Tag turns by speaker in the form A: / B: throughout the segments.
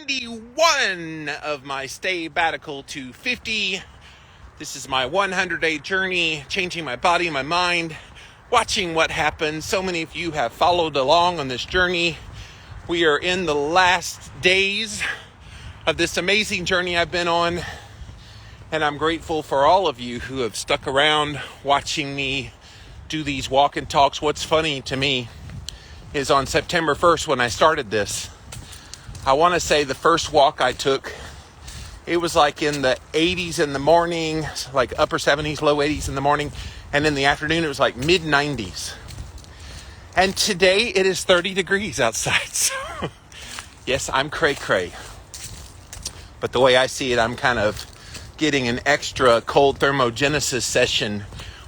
A: 91 of my Staybattical to 50. This is my 100-day journey, changing my body, my mind, watching what happens. So many of you have followed along on this journey. We are in the last days of this amazing journey I've been on, and I'm grateful for all of you who have stuck around watching me do these walk and talks. What's funny to me is on September 1st when I started this, I want to say the first walk I took, it was like in the 80s in the morning, like upper 70s, low 80s in the morning, and in the afternoon it was like mid 90s. And today it is 30 degrees outside. So yes, I'm cray-cray. But the way I see it, I'm kind of getting an extra cold thermogenesis session,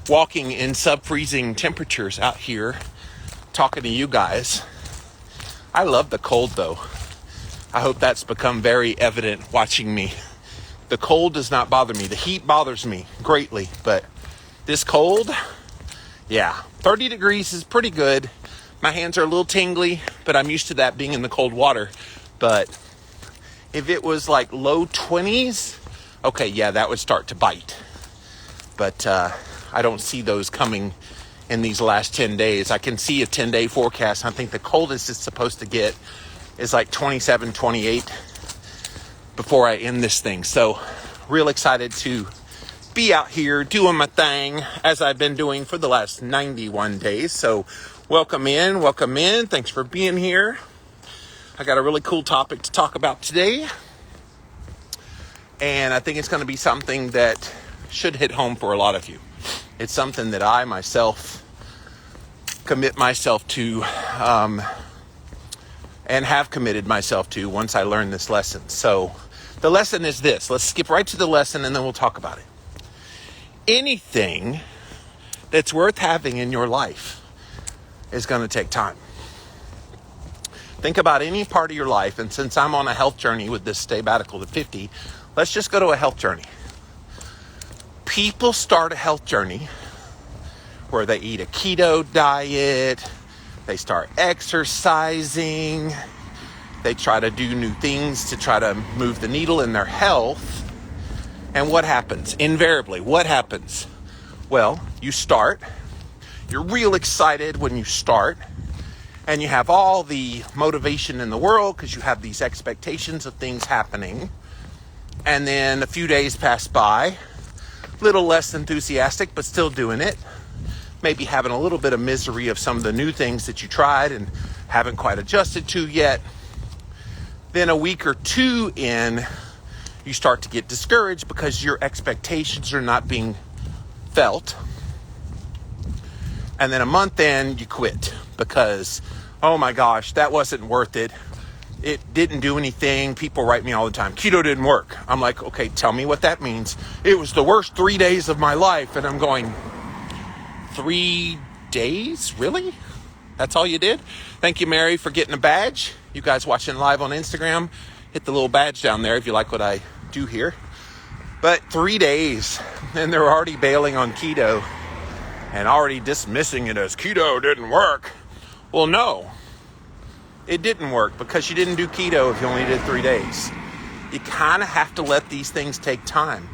A: walking in sub-freezing temperatures out here, talking to you guys. I love the cold though. I hope that's become very evident watching me. The cold does not bother me. The heat bothers me greatly, but this cold, yeah, 30 degrees is pretty good. My hands are a little tingly, but I'm used to that being in the cold water. But if it was like low 20s, okay, yeah, that would start to bite. But I don't see those coming in these last 10 days. I can see a 10-day forecast. I think the coldest it's supposed to get is like 27, 28 before I end this thing. So real excited to be out here doing my thing as I've been doing for the last 91 days. So welcome in. Thanks for being here. I got a really cool topic to talk about today. And I think it's going to be something that should hit home for a lot of you. It's something that I myself commit myself to and have committed myself to once I learned this lesson. So the lesson is this. Let's skip right to the lesson and then we'll talk about it. Anything that's worth having in your life is going to take time. Think about any part of your life, and since I'm on a health journey with this Staybattical to 50, let's just go to a health journey. People start a health journey where they eat a keto diet, they start exercising, they try to do new things to try to move the needle in their health. And what happens? Invariably, what happens? Well, you start, you're real excited when you start, and you have all the motivation in the world because you have these expectations of things happening. And then a few days pass by, little less enthusiastic, but still doing it. Maybe having a little bit of misery of some of the new things that you tried and haven't quite adjusted to yet. Then a week or two in, you start to get discouraged because your expectations are not being felt. And then a month in, you quit because, oh my gosh, that wasn't worth it. It didn't do anything. People write me all the time, keto didn't work. I'm like, okay, tell me what that means. It was the worst 3 days of my life. And I'm going, 3 days? Really? That's all you did? Thank you, Mary, for getting a badge. You guys watching live on Instagram, hit the little badge down there if you like what I do here. But 3 days, and they're already bailing on keto and already dismissing it as keto didn't work. Well, no, it didn't work because you didn't do keto if you only did 3 days. You kind of have to let these things take time.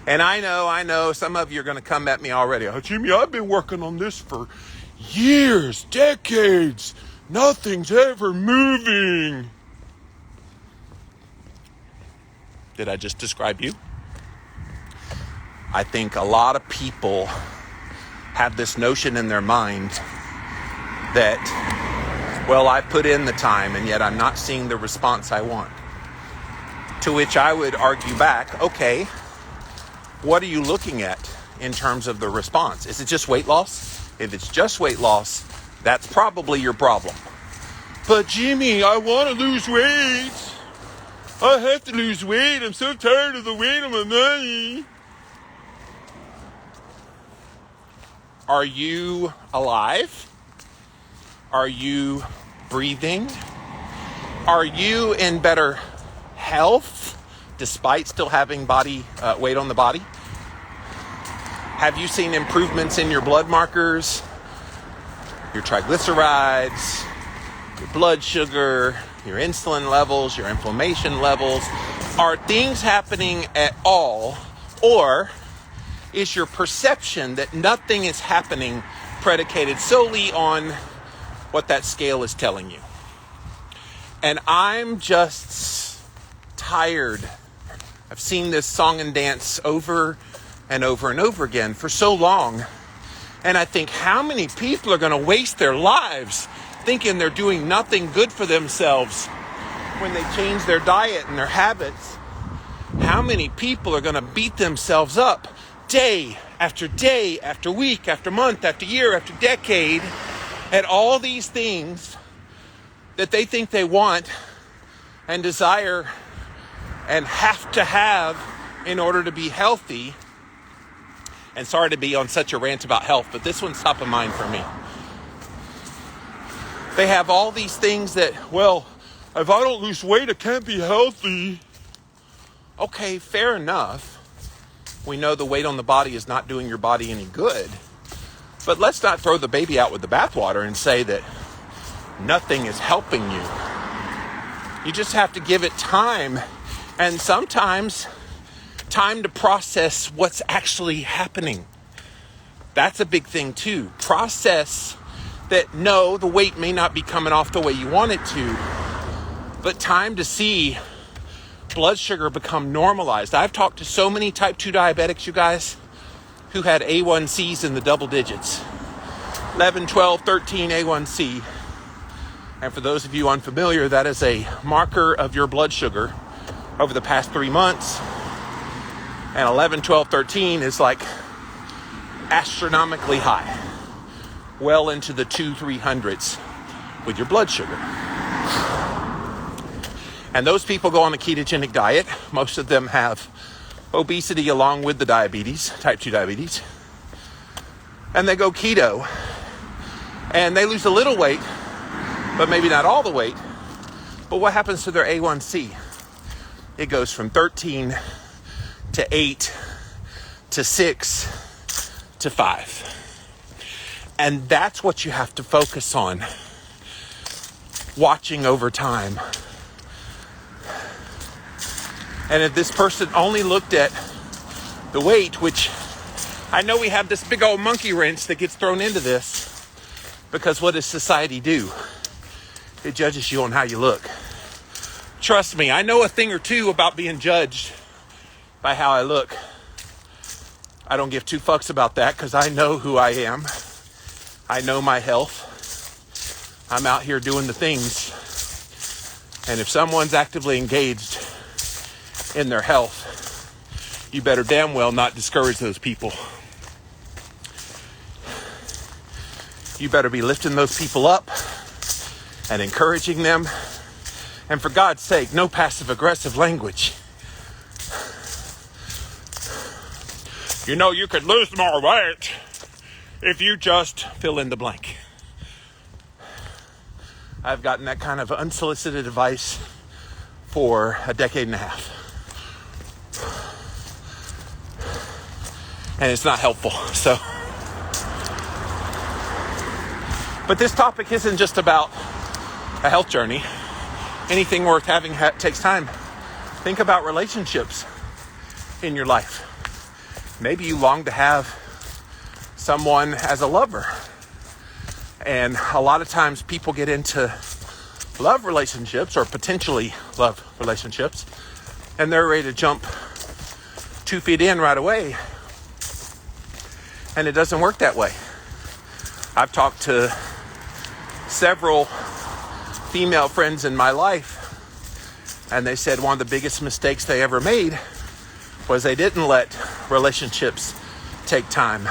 A: And I know some of you are going to come at me already. Oh, Jimmy, I've been working on this for years, decades. Nothing's ever moving. Did I just describe you? I think a lot of people have this notion in their mind that, well, I put in the time and yet I'm not seeing the response I want. To which I would argue back, okay, what are you looking at in terms of the response? Is it just weight loss? If it's just weight loss, that's probably your problem. But Jimmy, I want to lose weight. I have to lose weight. I'm so tired of the weight on my body. Are you alive? Are you breathing? Are you in better health despite still having weight on the body? Have you seen improvements in your blood markers, your triglycerides, your blood sugar, your insulin levels, your inflammation levels. Are things happening at all, or is your perception that nothing is happening predicated solely on what that scale is telling you? And I'm just tired. I've seen this song and dance over and over and over again for so long. And I think, how many people are going to waste their lives thinking they're doing nothing good for themselves when they change their diet and their habits? How many people are going to beat themselves up day after day, after week, after month, after year, after decade at all these things that they think they want and desire and have to have in order to be healthy? And sorry to be on such a rant about health, but this one's top of mind for me. They have all these things that, well, if I don't lose weight, I can't be healthy. Okay, fair enough. We know the weight on the body is not doing your body any good. But let's not throw the baby out with the bathwater and say that nothing is helping you. You just have to give it time. And sometimes time to process what's actually happening. That's a big thing too. Process that, no, the weight may not be coming off the way you want it to, but time to see blood sugar become normalized. I've talked to so many type 2 diabetics, you guys, who had A1Cs in the double digits. 11, 12, 13 A1C. And for those of you unfamiliar, that is a marker of your blood sugar over the past 3 months. And 11, 12, 13 is like astronomically high. Well into the 200-300s with your blood sugar. And those people go on a ketogenic diet. Most of them have obesity along with the diabetes, type 2 diabetes. And they go keto. And they lose a little weight, but maybe not all the weight. But what happens to their A1C? It goes from 13 to 8 to 6 to 5. And that's what you have to focus on, watching over time. And if this person only looked at the weight, which I know we have this big old monkey wrench that gets thrown into this, because what does society do? It judges you on how you look. Trust me, I know a thing or two about being judged by how I look. I don't give two fucks about that because I know who I am. I know my health. I'm out here doing the things. And if someone's actively engaged in their health, you better damn well not discourage those people. You better be lifting those people up and encouraging them. And for God's sake, no passive-aggressive language. You know, you could lose more weight if you just fill in the blank. I've gotten that kind of unsolicited advice for a decade and a half. And it's not helpful, so. But this topic isn't just about a health journey. Anything worth having takes time. Think about relationships in your life. Maybe you long to have someone as a lover. And a lot of times people get into love relationships or potentially love relationships, and they're ready to jump 2 feet in right away. And it doesn't work that way. I've talked to several female friends in my life, and they said one of the biggest mistakes they ever made was they didn't let relationships take time.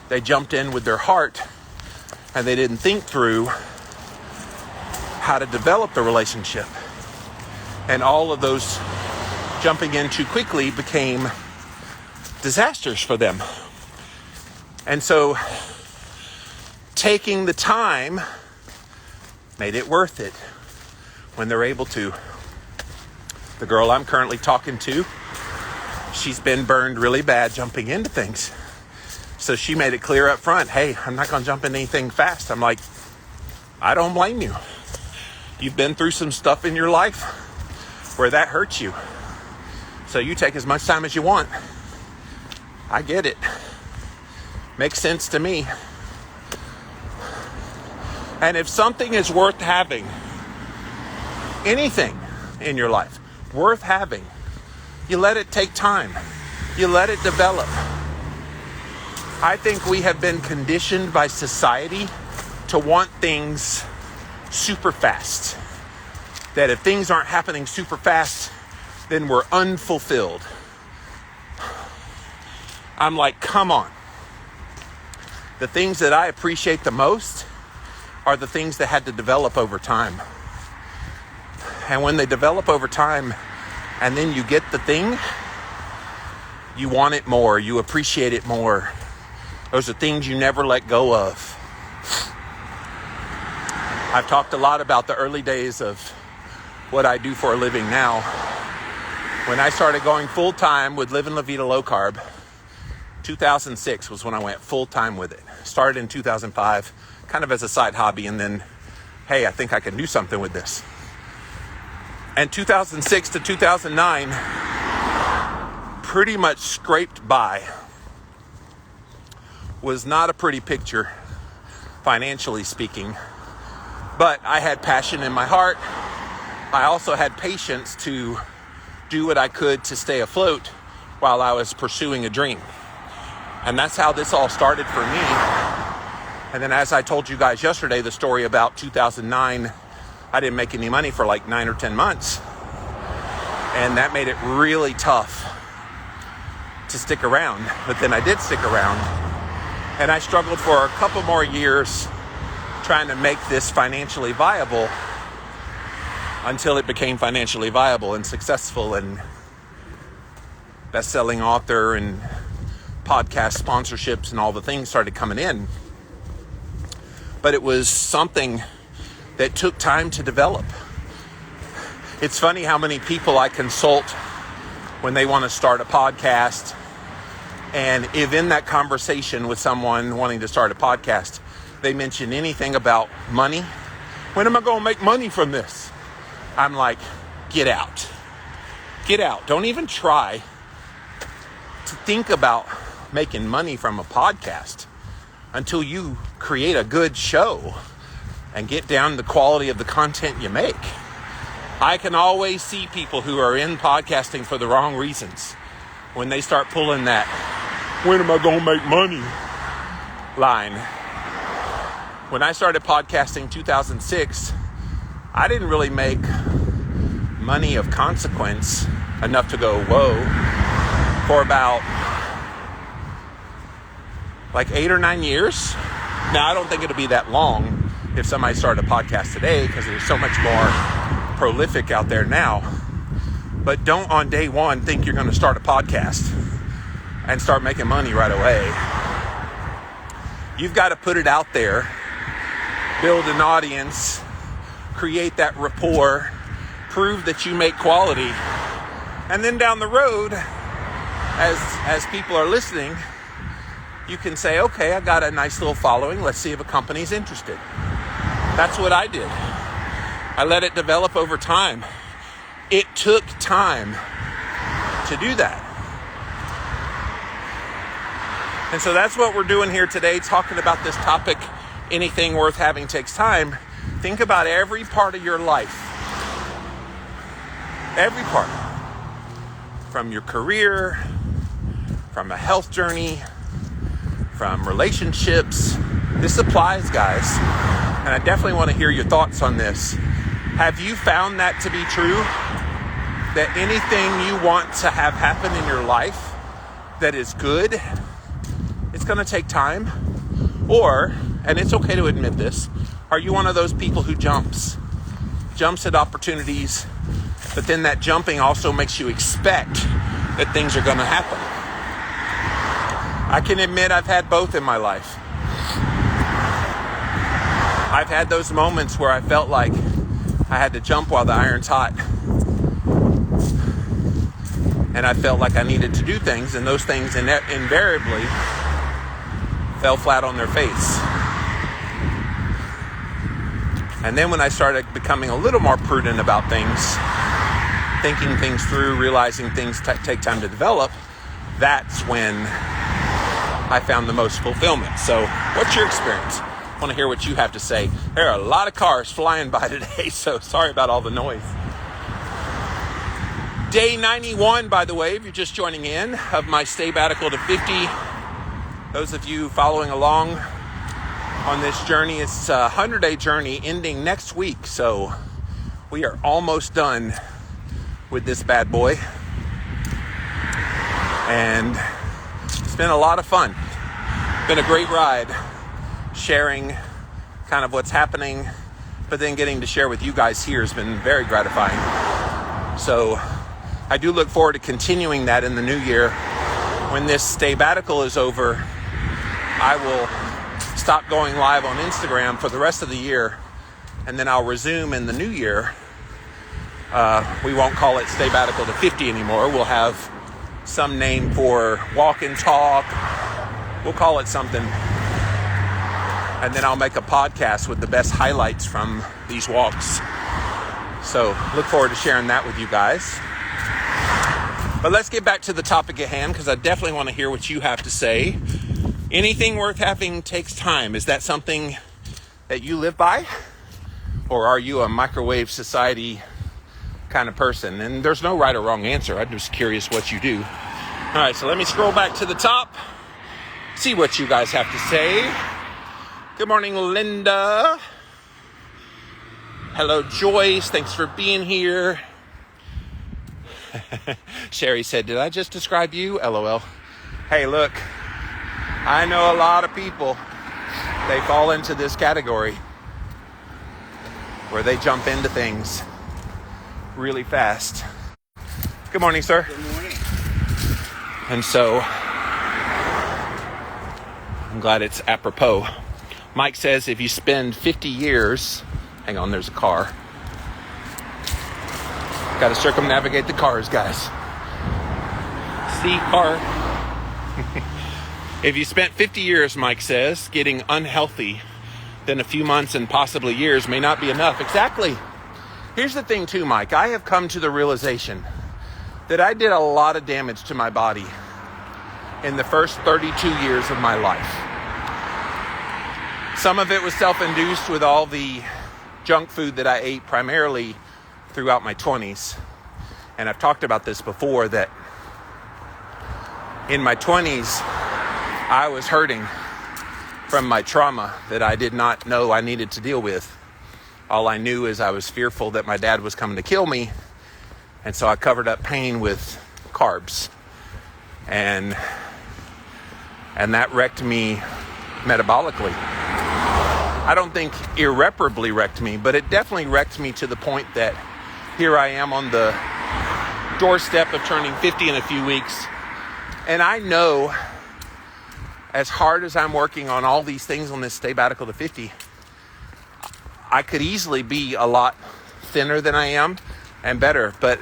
A: They jumped in with their heart, and they didn't think through how to develop the relationship. And all of those jumping in too quickly became disasters for them. And so taking the time made it worth it when they're able to. The girl I'm currently talking to, she's been burned really bad jumping into things. So she made it clear up front, hey, I'm not going to jump into anything fast. I'm like, I don't blame you. You've been through some stuff in your life where that hurts you. So you take as much time as you want. I get it. Makes sense to me. And if something is worth having, anything in your life worth having, you let it take time. You let it develop. I think we have been conditioned by society to want things super fast. That if things aren't happening super fast, then we're unfulfilled. I'm like, come on. The things that I appreciate the most are the things that had to develop over time. And when they develop over time and then you get the thing, you want it more, you appreciate it more. Those are things you never let go of. I've talked a lot about the early days of what I do for a living now. When I started going full-time with Living La Vida Low Carb, 2006 was when I went full-time with it. Started in 2005, kind of as a side hobby, and then, hey, I think I can do something with this. And 2006 to 2009, pretty much scraped by. Was not a pretty picture, financially speaking. But I had passion in my heart. I also had patience to do what I could to stay afloat while I was pursuing a dream. And that's how this all started for me. And then as I told you guys yesterday, the story about 2009, I didn't make any money for like 9 or 10 months. And that made it really tough to stick around. But then I did stick around. And I struggled for a couple more years trying to make this financially viable until it became financially viable and successful, and best-selling author and podcast sponsorships and all the things started coming in. But it was something that took time to develop. It's funny how many people I consult when they want to start a podcast, and if in that conversation with someone wanting to start a podcast, they mention anything about money. When am I going to make money from this? I'm like, get out. Get out. Don't even try to think about making money from a podcast until you create a good show and get down the quality of the content you make. I can always see people who are in podcasting for the wrong reasons when they start pulling that, when am I going to make money line. When I started podcasting 2006, I didn't really make money of consequence enough to go, whoa, for about like 8 or 9 years. Now, I don't think it'll be that long if somebody started a podcast today because there's so much more prolific out there now. But don't on day one think you're going to start a podcast and start making money right away. You've got to put it out there, build an audience, create that rapport, prove that you make quality, and then down the road, as people are listening, you can say, okay, I got a nice little following. Let's see if a company's interested. That's what I did. I let it develop over time. It took time to do that. And so that's what we're doing here today, talking about this topic. Anything worth having takes time. Think about every part of your life. Every part. From your career, from a health journey, from relationships. This applies, guys. And I definitely want to hear your thoughts on this. Have you found that to be true? That anything you want to have happen in your life that is good, it's going to take time? Or, and it's okay to admit this, are you one of those people who jumps at opportunities, but then that jumping also makes you expect that things are going to happen? I can admit I've had both in my life. I've had those moments where I felt like I had to jump while the iron's hot. And I felt like I needed to do things, and those things invariably fell flat on their face. And then when I started becoming a little more prudent about things, thinking things through, realizing things take time to develop, that's when I found the most fulfillment. So what's your experience? I want to hear what you have to say. There are a lot of cars flying by today, so sorry about all the noise. Day 91, by the way, if you're just joining in, of my Staybattical to 50. Those of you following along on this journey, it's a 100-day journey ending next week. So we are almost done with this bad boy. And it's been a lot of fun. Been a great ride, sharing kind of what's happening, but then getting to share with you guys here has been very gratifying. So I do look forward to continuing that in the new year. When this Staybattical is over, I will stop going live on Instagram for the rest of the year, and then I'll resume in the new year. We won't call it Staybattical to 50 anymore. We'll have some name for walk and talk. We'll call it something. And then I'll make a podcast with the best highlights from these walks. So look forward to sharing that with you guys. But let's get back to the topic at hand, because I definitely want to hear what you have to say. Anything worth having takes time. Is that something that you live by? Or are you a microwave society kind of person? And there's no right or wrong answer. I'm just curious what you do. All right, so let me scroll back to the top. See what you guys have to say. Good morning, Linda. Hello, Joyce. Thanks for being here. Sherry said, did I just describe you? LOL. Hey, look, I know a lot of people, they fall into this category where they jump into things really fast. Good morning, sir.
B: Good morning.
A: And so, I'm glad it's apropos. Mike says if you spend 50 years, hang on, there's a car. Got to circumnavigate the cars, guys. See, car. If you spent 50 years, Mike says, getting unhealthy, then a few months and possibly years may not be enough. Exactly. Here's the thing too, Mike. I have come to the realization that I did a lot of damage to my body in the first 32 years of my life. Some of it was self-induced with all the junk food that I ate primarily throughout my 20s. And I've talked about this before, that in my 20s, I was hurting from my trauma that I did not know I needed to deal with. All I knew is I was fearful that my dad was coming to kill me. And so I covered up pain with carbs. And that wrecked me metabolically. I don't think irreparably wrecked me, but it definitely wrecked me to the point that here I am on the doorstep of turning 50 in a few weeks. And I know, as hard as I'm working on all these things on this Staybattical to 50, I could easily be a lot thinner than I am and better. But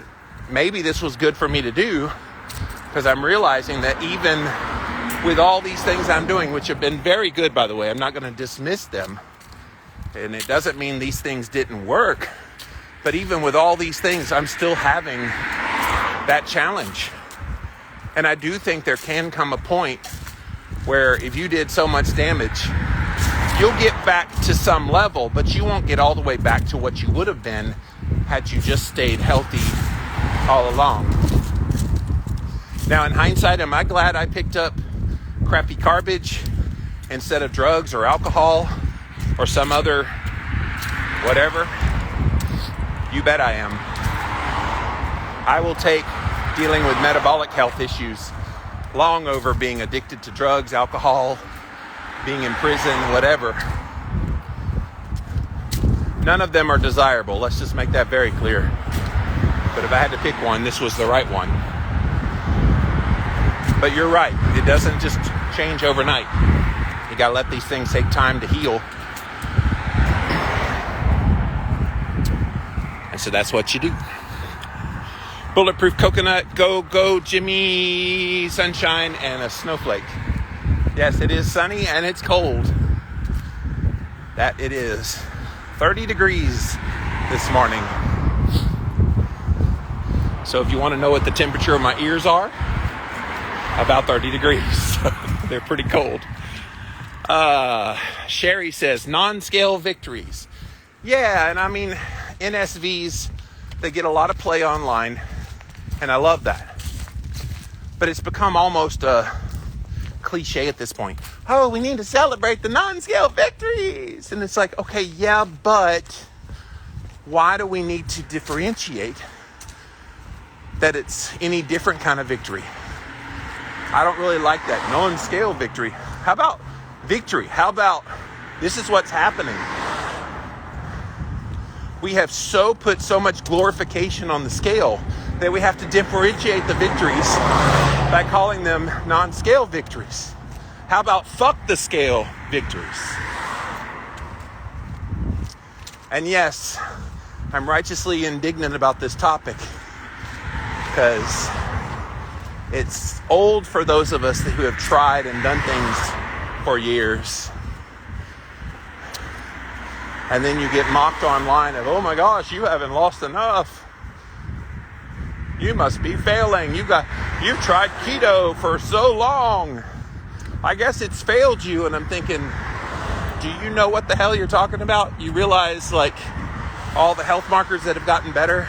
A: maybe this was good for me to do, because I'm realizing that even with all these things I'm doing, which have been very good, by the way, I'm not going to dismiss them. And it doesn't mean these things didn't work. But even with all these things, I'm still having that challenge. And I do think there can come a point where if you did so much damage, you'll get back to some level, but you won't get all the way back to what you would have been had you just stayed healthy all along. Now, in hindsight, am I glad I picked up crappy garbage instead of drugs or alcohol or some other whatever? You bet I am. I will take dealing with metabolic health issues long over being addicted to drugs, alcohol, being in prison, whatever. None of them are desirable. Let's just make that very clear. But if I had to pick one, this was the right one. But you're right. It doesn't just change overnight. You gotta let these things take time to heal. And so that's what you do. Bulletproof coconut, go, Jimmy, sunshine, and a snowflake. Yes, it is sunny and it's cold. That it is. 30 degrees this morning. So if you want to know what the temperature of my ears are, about 30 degrees. They're pretty cold. Sherry says, Nonscale victories. Yeah, and I mean, NSVs, they get a lot of play online, and I love that. But it's become almost a cliche at this point. Oh, we need to celebrate the Nonscale victories. And it's like, okay, yeah, but why do we need to differentiate that it's any different kind of victory? I don't really like that Nonscale victory. How about victory? How about this is what's happening? We have put so much glorification on the scale that we have to differentiate the victories by calling them non-scale victories. How about fuck the scale victories? And yes, I'm righteously indignant about this topic because it's old for those of us who have tried and done things for years. And then you get mocked online of, oh my gosh, you haven't lost enough. You must be failing. You've tried keto for so long. I guess it's failed you. And I'm thinking, do you know what the hell you're talking about? You realize like all the health markers that have gotten better?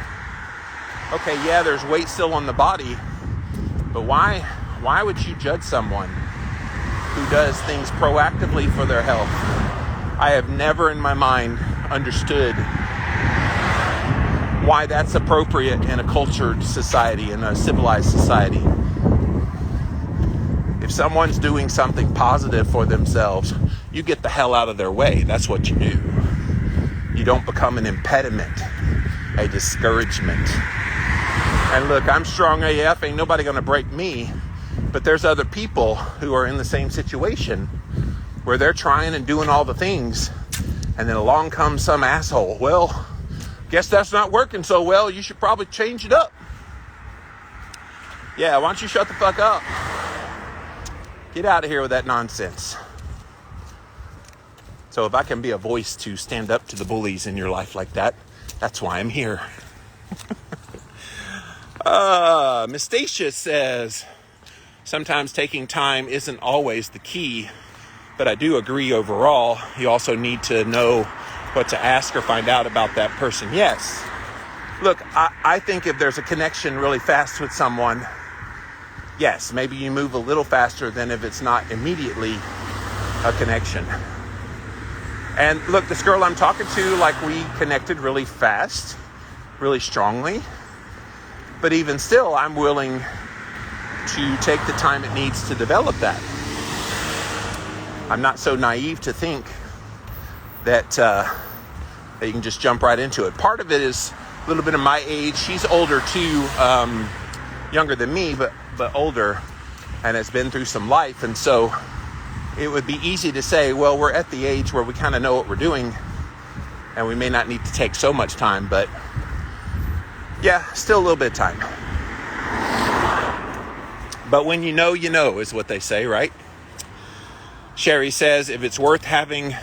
A: Okay, yeah, there's weight still on the body, but why would you judge someone who does things proactively for their health? I have never in my mind understood why that's appropriate in a cultured society, in a civilized society. If someone's doing something positive for themselves, you get the hell out of their way. That's what you do. You don't become an impediment, a discouragement. And look, I'm strong AF, ain't nobody gonna break me, but there's other people who are in the same situation where they're trying and doing all the things, and then along comes some asshole. Well, guess that's not working so well. You should probably change it up. Yeah, why don't you shut the fuck up? Get out of here with that nonsense. So if I can be a voice to stand up to the bullies in your life like that, that's why I'm here. Miss Stacia says, sometimes taking time isn't always the key, but I do agree overall, you also need to know what to ask or find out about that person. Yes. Look, I think if there's a connection really fast with someone, yes, maybe you move a little faster than if it's not immediately a connection. And look, this girl I'm talking to, like we connected really fast, really strongly. But even still, I'm willing to take the time it needs to develop that. I'm not so naive to think that you can just jump right into it. Part of it is a little bit of my age. She's older too, younger than me, but older, and has been through some life. And so it would be easy to say, well, we're at the age where we kind of know what we're doing, and we may not need to take so much time, but yeah, still a little bit of time. But when you know, is what they say, right? Sherry says, if it's worth having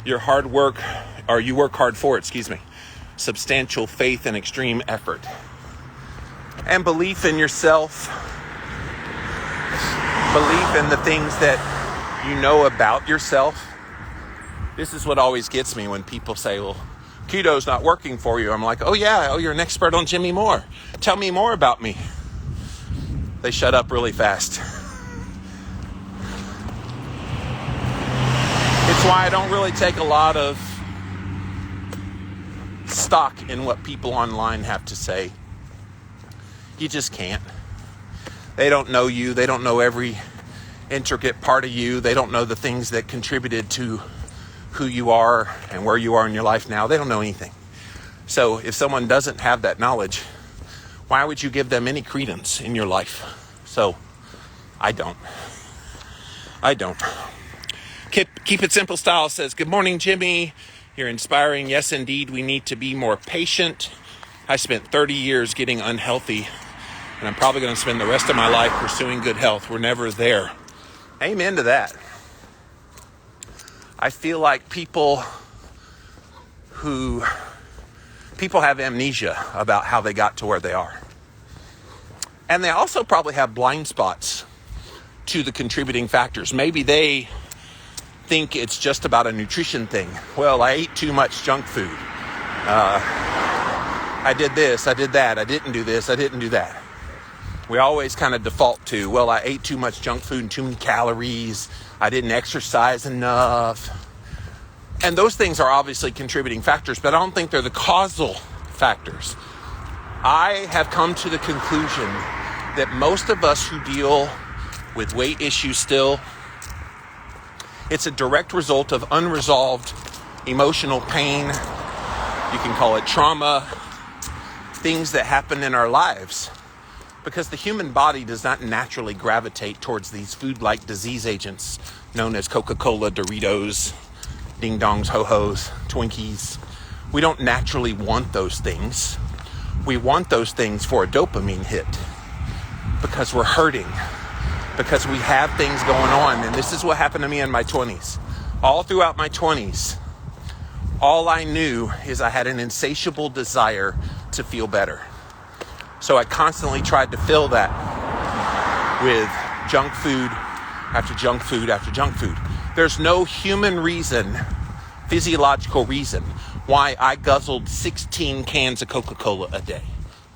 A: your hard work, or you work hard for it, substantial faith and extreme effort. And belief in yourself, belief in the things that you know about yourself. This is what always gets me when people say, well, keto's not working for you. I'm like, oh yeah, you're an expert on Jimmy Moore. Tell me more about me. They shut up really fast. It's why I don't really take a lot of stock in what people online have to say. You just can't. They don't know you. They don't know every intricate part of you. They don't know the things that contributed to who you are and where you are in your life now. They don't know anything. So if someone doesn't have that knowledge, why would you give them any credence in your life? So I don't. Keep It Simple Style says, good morning, Jimmy. You're inspiring. Yes, indeed, we need to be more patient. I spent 30 years getting unhealthy, and I'm probably going to spend the rest of my life pursuing good health. We're never there. Amen to that. I feel like people who people have amnesia about how they got to where they are. And they also probably have blind spots to the contributing factors. Maybe they think it's just about a nutrition thing. Well, I ate too much junk food. I did this, I did that, I didn't do this, I didn't do that. We always kind of default to, well, I ate too much junk food and too many calories, I didn't exercise enough. And those things are obviously contributing factors, but I don't think they're the causal factors. I have come to the conclusion that most of us who deal with weight issues still, it's a direct result of unresolved emotional pain. You can call it trauma, things that happen in our lives. Because the human body does not naturally gravitate towards these food-like disease agents known as Coca-Cola, Doritos, ding-dongs, ho-hos, Twinkies. We don't naturally want those things. We want those things for a dopamine hit because we're hurting, because we have things going on. And this is what happened to me in my 20s. All throughout my 20s, all I knew is I had an insatiable desire to feel better. So I constantly tried to fill that with junk food after junk food after junk food. There's no human reason, physiological reason, why I guzzled 16 cans of Coca-Cola a day.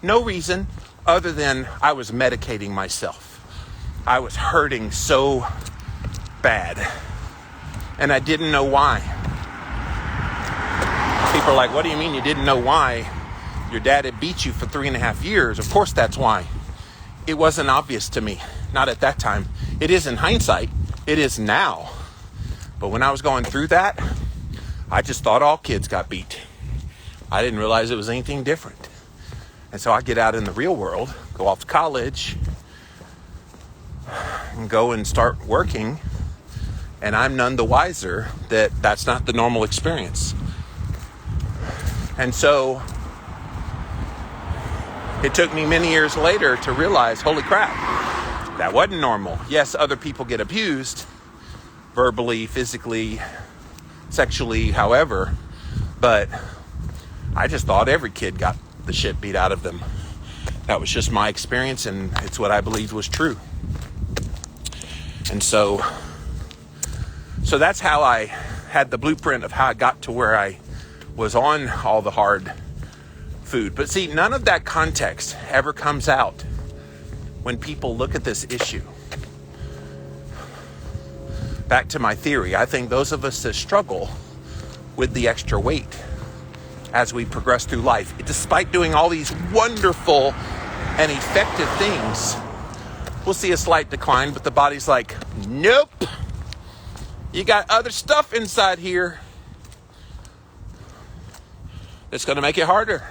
A: No reason other than I was medicating myself. I was hurting so bad, and I didn't know why. People are like, what do you mean you didn't know why? Your dad had beat you for 3.5 years. Of course that's why. It wasn't obvious to me. Not at that time. It is in hindsight. It is now. But when I was going through that, I just thought all kids got beat. I didn't realize it was anything different. And so I get out in the real world, go off to college, and go and start working. And I'm none the wiser that that's not the normal experience. And so it took me many years later to realize, holy crap, that wasn't normal. Yes, other people get abused, verbally, physically, sexually, however, but I just thought every kid got the shit beat out of them. That was just my experience, and it's what I believed was true. And so that's how I had the blueprint of how I got to where I was on all the hard food. But see, none of that context ever comes out when people look at this issue. Back to my theory, I think those of us that struggle with the extra weight as we progress through life, despite doing all these wonderful and effective things, we'll see a slight decline, but the body's like, nope, you got other stuff inside here that's going to make it harder.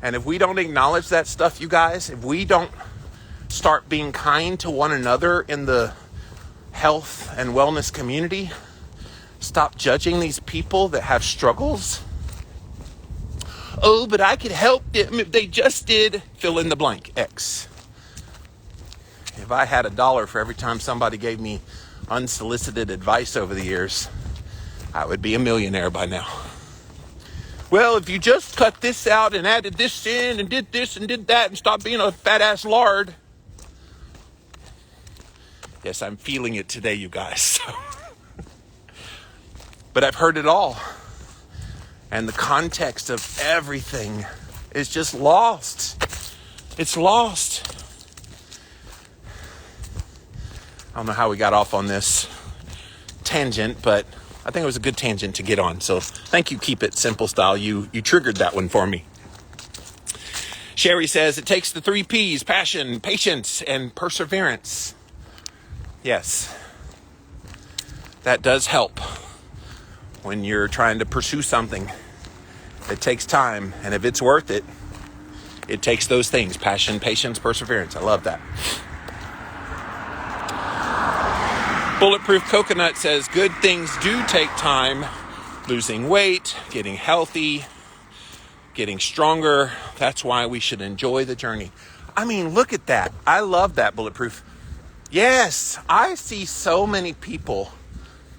A: And if we don't acknowledge that stuff, you guys, if we don't start being kind to one another in the health and wellness community, stop judging these people that have struggles. Oh, but I could help them if they just did fill in the blank, X. If I had $1 for every time somebody gave me unsolicited advice over the years, I would be a millionaire by now. Well, if you just cut this out and added this in and did this and did that and stopped being a fat ass lard. Yes, I'm feeling it today, you guys. But I've heard it all. And the context of everything is just lost. It's lost. I don't know how we got off on this tangent, but I think it was a good tangent to get on. So thank you, Keep It Simple Style. You triggered that one for me. Sherry says, it takes the 3 P's, passion, patience, and perseverance. Yes, that does help when you're trying to pursue something. It takes time, and if it's worth it, it takes those things, passion, patience, perseverance. I love that. Bulletproof Coconut says, good things do take time. Losing weight, getting healthy, getting stronger. That's why we should enjoy the journey. I mean, look at that. I love that, Bulletproof. Yes, I see so many people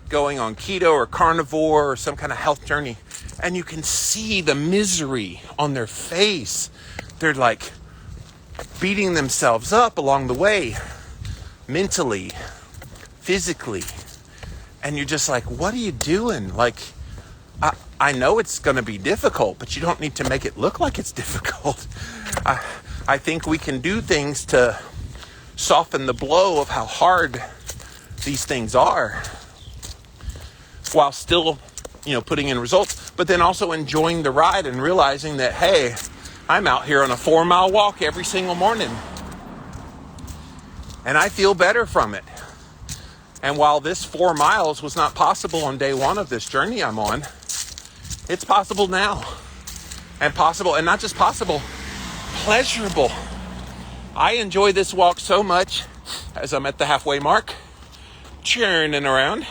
A: going on keto or carnivore or some kind of health journey, And you can see the misery on their face. They're like beating themselves up along the way, mentally, physically. And you're just like, what are you doing? Like, I know it's going to be difficult, but you don't need to make it look like it's difficult. I think we can do things to soften the blow of how hard these things are, while still, putting in results, but then also enjoying the ride and realizing that, hey, I'm out here on a 4-mile walk every single morning, and I feel better from it. And while this 4 miles was not possible on day one of this journey I'm on, it's possible now. And not just possible, pleasurable. I enjoy this walk so much as I'm at the halfway mark, churning around.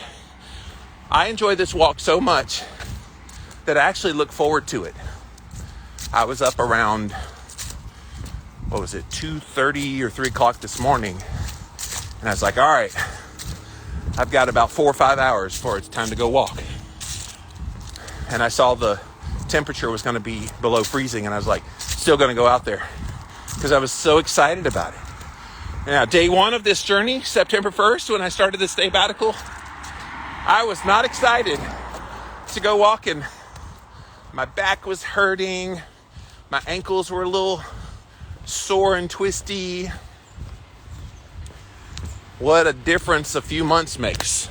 A: I enjoy this walk so much that I actually look forward to it. I was up around, 2:30 or 3 o'clock this morning. And I was like, all right, I've got about 4 or 5 hours before it's time to go walk. And I saw the temperature was going to be below freezing. And I was like, still going to go out there because I was so excited about it. Now, day one of this journey, September 1st, when I started the Staybattical, I was not excited to go walking. My back was hurting. My ankles were a little sore and twisty. What a difference a few months makes.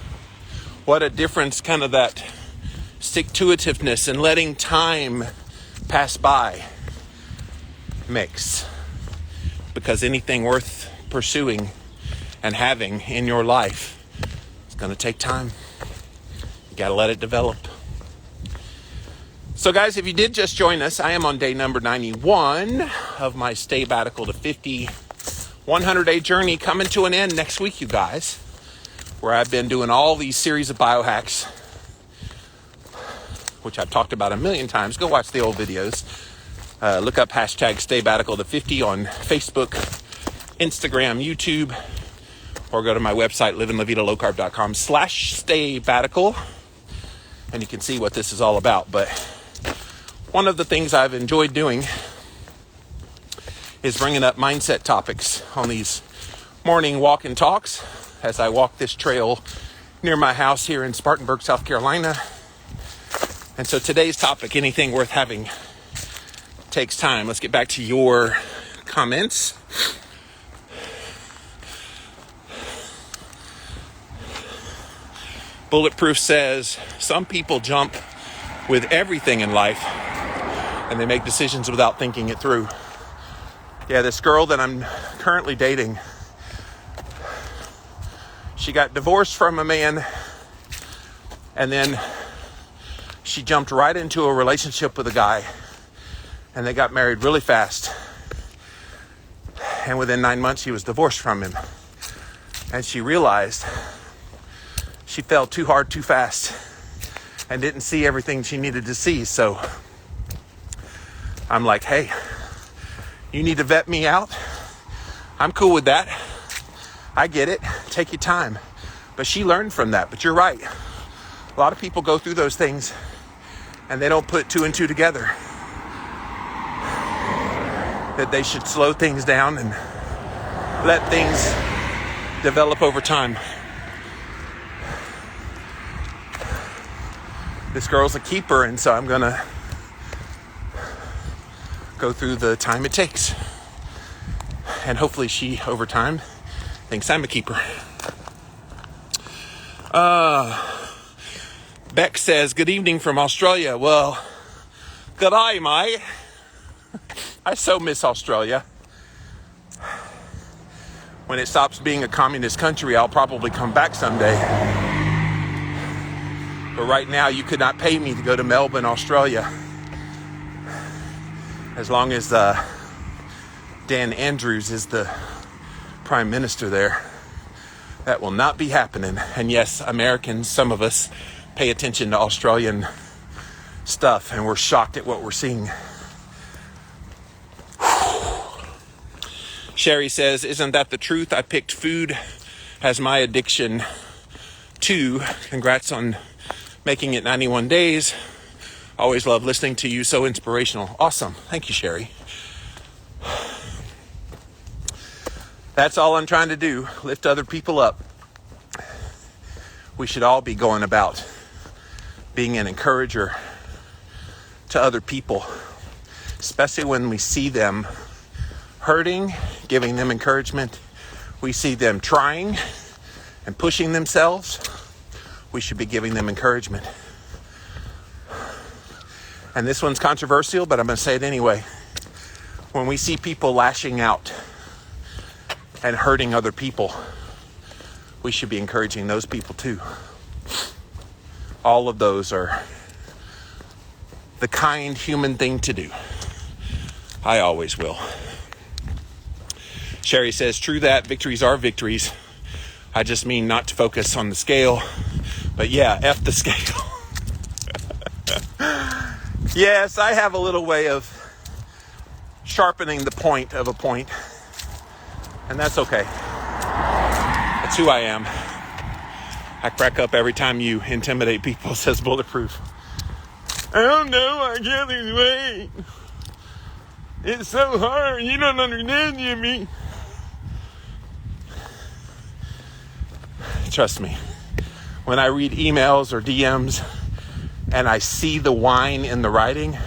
A: What a difference kind of that stick-to-itiveness and letting time pass by makes. Because anything worth pursuing and having in your life is going to take time. You got to let it develop. So guys, if you did just join us, I am on day number 91 of my Staybattical to 50 100-day journey, coming to an end next week, you guys, where I've been doing all these series of biohacks, which I've talked about a million times. Go watch the old videos. Look up hashtag Staybattical to 50 on Facebook, Instagram, YouTube, or go to my website, livinglavitalow-carb.com/Staybattical, and you can see what this is all about. But one of the things I've enjoyed doing is bringing up mindset topics on these morning walk and talks as I walk this trail near my house here in Spartanburg, South Carolina. And so today's topic, anything worth having, takes time. Let's get back to your comments. Bulletproof says, some people jump with everything in life and they make decisions without thinking it through. Yeah, this girl that I'm currently dating, she got divorced from a man, and then she jumped right into a relationship with a guy, and they got married really fast. And within 9 months, she was divorced from him. And she realized she fell too hard, too fast, and didn't see everything she needed to see. So I'm like, hey, you need to vet me out? I'm cool with that. I get it. Take your time. But she learned from that. But you're right. A lot of people go through those things and they don't put 2 and 2 together. That they should slow things down and let things develop over time. This girl's a keeper, and so I'm gonna go through the time it takes. And hopefully she, over time, thinks I'm a keeper. Beck says, good evening from Australia. Well, good day, mate. I so miss Australia. When it stops being a communist country, I'll probably come back someday. But right now, you could not pay me to go to Melbourne, Australia. As long as Dan Andrews is the prime minister there. That will not be happening. And yes, Americans, some of us, pay attention to Australian stuff, and we're shocked at what we're seeing. Sherry says, isn't that the truth? I picked food as my addiction too. Congrats on making it 91 days. Always love listening to you. So inspirational. Awesome. Thank you, Sherry. That's all I'm trying to do. Lift other people up. We should all be going about being an encourager to other people, especially when we see them hurting, giving them encouragement. We see them trying and pushing themselves. We should be giving them encouragement. And this one's controversial, but I'm going to say it anyway. When we see people lashing out and hurting other people, we should be encouraging those people too. All of those are the kind human thing to do. I always will. Sherry says, true that, victories are victories. I just mean not to focus on the scale, but yeah, F the scale. Yes, I have a little way of sharpening the point of a point, and that's okay. That's who I am. I crack up every time you intimidate people, says Bulletproof. I don't know, I can't lose weight. It's so hard, you don't understand, Jimmy. Trust me, when I read emails or DMs and I see the whine in the writing,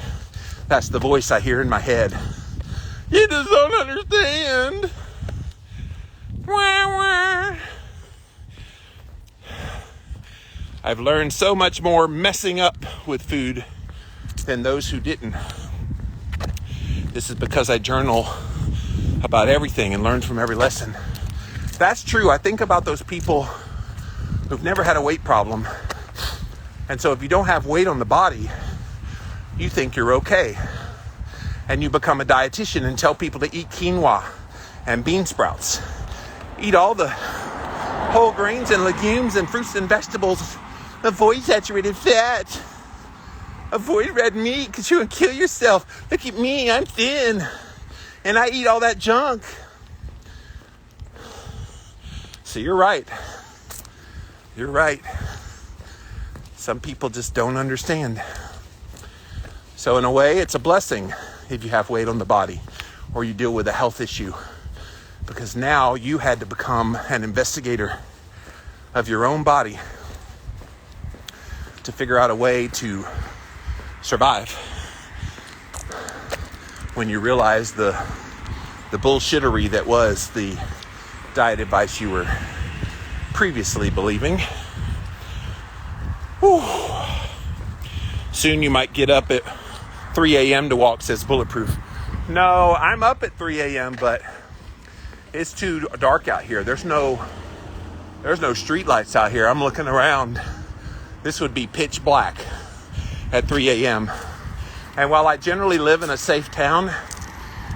A: that's the voice I hear in my head. You just don't understand. Wah, wah. I've learned so much more messing up with food than those who didn't. This is because I journal about everything and learn from every lesson. That's true. I think about those people who've never had a weight problem. And so if you don't have weight on the body, you think you're okay. And you become a dietitian and tell people to eat quinoa and bean sprouts. Eat all the whole grains and legumes and fruits and vegetables. Avoid saturated fat. Avoid red meat because you will kill yourself. Look at me, I'm thin. And I eat all that junk. So you're right. You're right. Some people just don't understand. So in a way, it's a blessing if you have weight on the body or you deal with a health issue, because now you had to become an investigator of your own body to figure out a way to survive when you realize the bullshittery that was the diet advice you were previously believing. Whew. Soon you might get up at 3 a.m. to walk, says Bulletproof. No, I'm up at 3 a.m., but it's too dark out here. There's no street lights out here. I'm looking around. This would be pitch black at 3 a.m. And while I generally live in a safe town,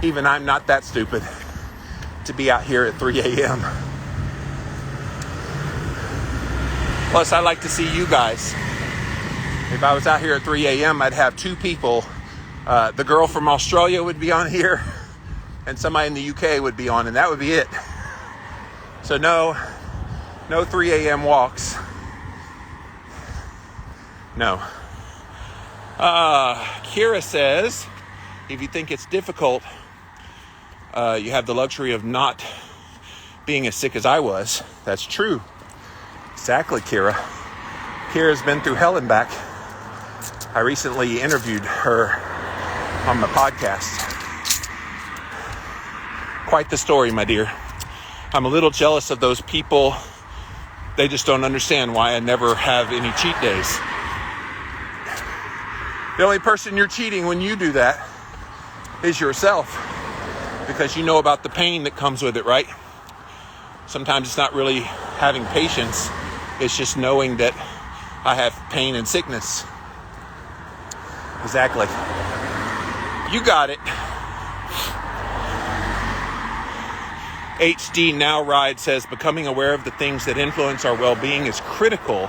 A: even I'm not that stupid to be out here at 3 a.m. Plus, I like to see you guys. If I was out here at 3 a.m., I'd have two people. The girl from Australia would be on here, and somebody in the UK would be on, and that would be it. So no 3 a.m. walks. No. Kira says, if you think it's difficult, you have the luxury of not being as sick as I was. That's true. Exactly, Kira. Kira's been through hell and back. I recently interviewed her on the podcast. Quite the story, my dear. I'm a little jealous of those people. They just don't understand why I never have any cheat days. The only person you're cheating when you do that is yourself, because you know about the pain that comes with it, right? Sometimes it's not really having patience. It's just knowing that I have pain and sickness. Exactly. You got it. HD Now Ride says, becoming aware of the things that influence our well-being is critical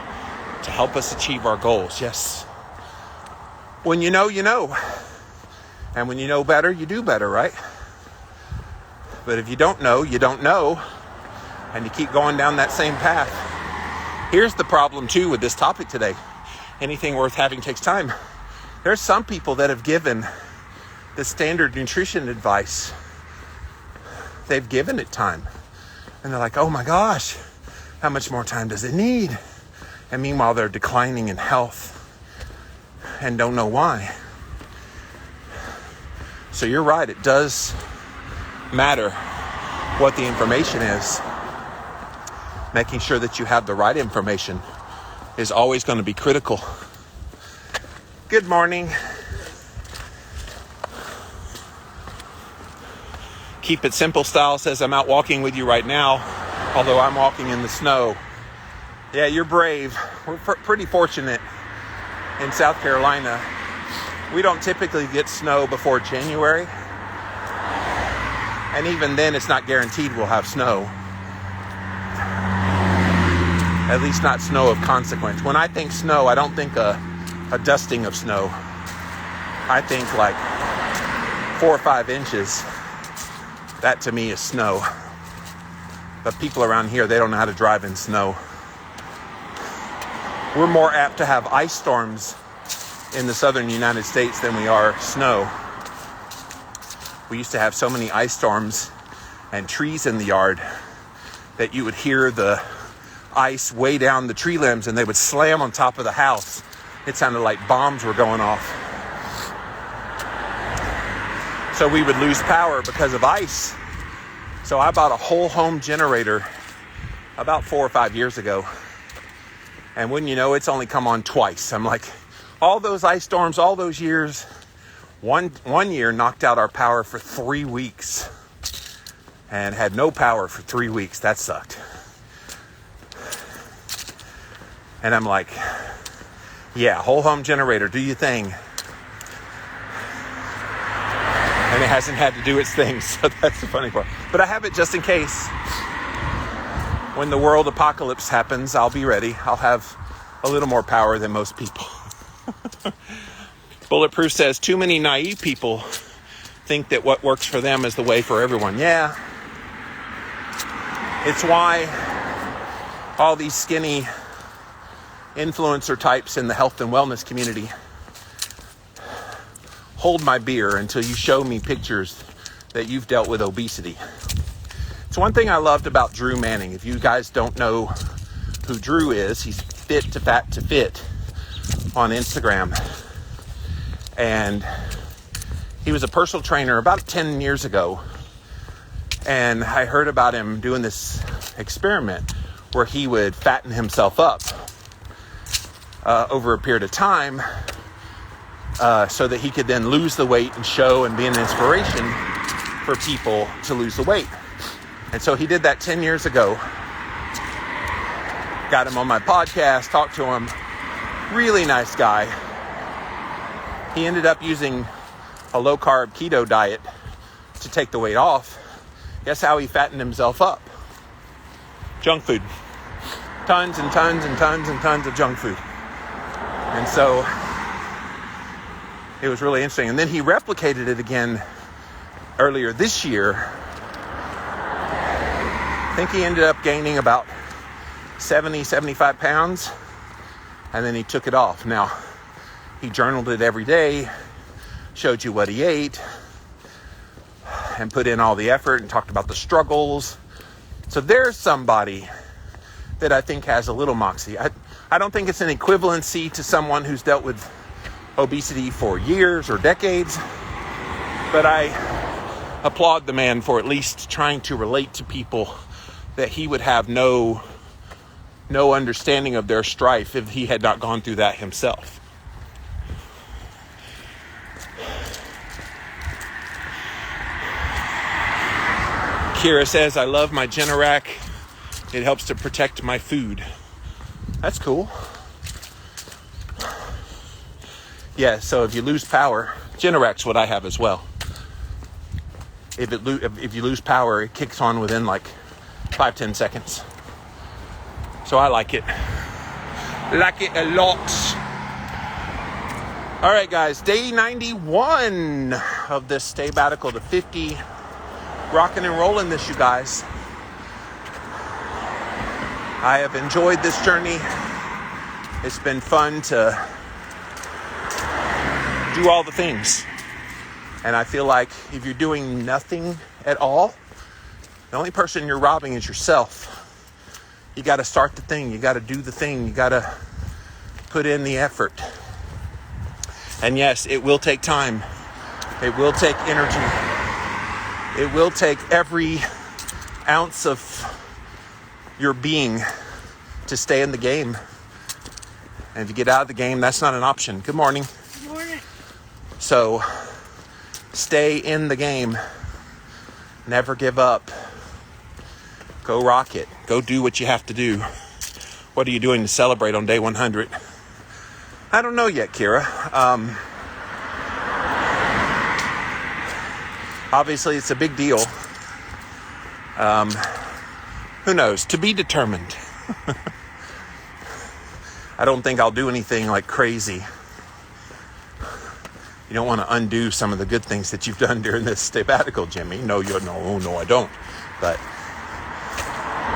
A: to help us achieve our goals. Yes. When you know, you know. And when you know better, you do better, right? But if you don't know, you don't know. And you keep going down that same path. Here's the problem, too, with this topic today. Anything worth having takes time. There's some people that have given the standard nutrition advice. They've given it time. And they're like, oh my gosh, how much more time does it need? And meanwhile, they're declining in health and don't know why. So you're right, it does matter what the information is. Making sure that you have the right information is always going to be critical. Good morning. Keep It Simple Style says, I'm out walking with you right now, although I'm walking in the snow. Yeah, you're brave. We're pretty fortunate in South Carolina. We don't typically get snow before January. And even then, it's not guaranteed we'll have snow. At least not snow of consequence. When I think snow, I don't think a dusting of snow. I think like 4 or 5 inches. That to me is snow. But people around here, they don't know how to drive in snow. We're more apt to have ice storms in the southern United States than we are snow. We used to have so many ice storms and trees in the yard that you would hear the ice way down the tree limbs and they would slam on top of the house. It sounded like bombs were going off. So we would lose power because of ice. So I bought a whole home generator about 4 or 5 years ago. And wouldn't you know, it's only come on twice. I'm like, all those ice storms, all those years, one year knocked out our power for 3 weeks and had no power for 3 weeks. That sucked. And I'm like, yeah, whole home generator, do your thing. And it hasn't had to do its thing, so that's the funny part. But I have it just in case. When the world apocalypse happens, I'll be ready. I'll have a little more power than most people. Bulletproof says, too many naive people think that what works for them is the way for everyone. Yeah. It's why all these skinny influencer types in the health and wellness community hold my beer until you show me pictures that you've dealt with obesity. It's one thing I loved about Drew Manning. If you guys don't know who Drew is, he's Fit to Fat to Fit on Instagram. And he was a personal trainer about 10 years ago. And I heard about him doing this experiment where he would fatten himself up over a period of time so that he could then lose the weight and show and be an inspiration for people to lose the weight. And so he did that 10 years ago. Got him on my podcast, talked to him. Really nice guy. He ended up using a low-carb keto diet to take the weight off. Guess how he fattened himself up? Junk food. Tons and tons and tons and tons of junk food. And so it was really interesting. And then he replicated it again earlier this year. I think he ended up gaining about 70, 75 pounds. And then he took it off. Now, he journaled it every day, showed you what he ate, and put in all the effort and talked about the struggles. So there's somebody that I think has a little moxie. I don't think it's an equivalency to someone who's dealt with obesity for years or decades, but I applaud the man for at least trying to relate to people that he would have no understanding of their strife if he had not gone through that himself. Kira says, I love my generac. It helps to protect my food. That's cool. Yeah, so if you lose power, generac's what I have as well. If you lose power, it kicks on within like 5-10 seconds. So I like it. Like it a lot. All right, guys. Day 91 of this Staybattical to 50. Rocking and rolling this, you guys. I have enjoyed this journey. It's been fun to do all the things. And I feel like if you're doing nothing at all, the only person you're robbing is yourself. You got to start the thing. You got to do the thing. You got to put in the effort. And yes, it will take time. It will take energy. It will take every ounce of your being to stay in the game. And if you get out of the game, that's not an option. Good morning.
B: Good morning.
A: So stay in the game. Never give up. Go rock it. Go do what you have to do. What are you doing to celebrate on day 100? I don't know yet, Kira. Obviously, it's a big deal. Who knows? To be determined. I don't think I'll do anything like crazy. You don't want to undo some of the good things that you've done during this Staybattical, Jimmy. No, I don't. But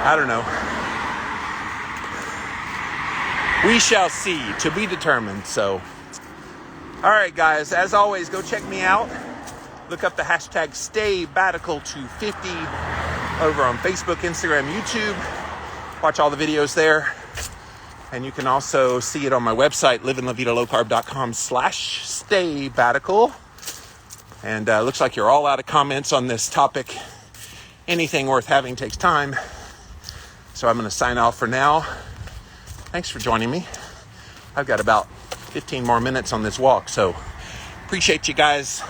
A: I don't know. We shall see. To be determined. So, all right, guys. As always, go check me out. Look up the hashtag Staybattical250 over on Facebook, Instagram, YouTube. Watch all the videos there. And you can also see it on my website, livinlavidalowcarb.com/Staybattical. And looks like you're all out of comments on this topic. Anything worth having takes time. So I'm going to sign off for now. Thanks for joining me. I've got about 15 more minutes on this walk. So appreciate you guys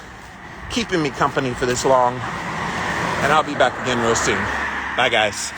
A: keeping me company for this long. And I'll be back again real soon. Bye, guys.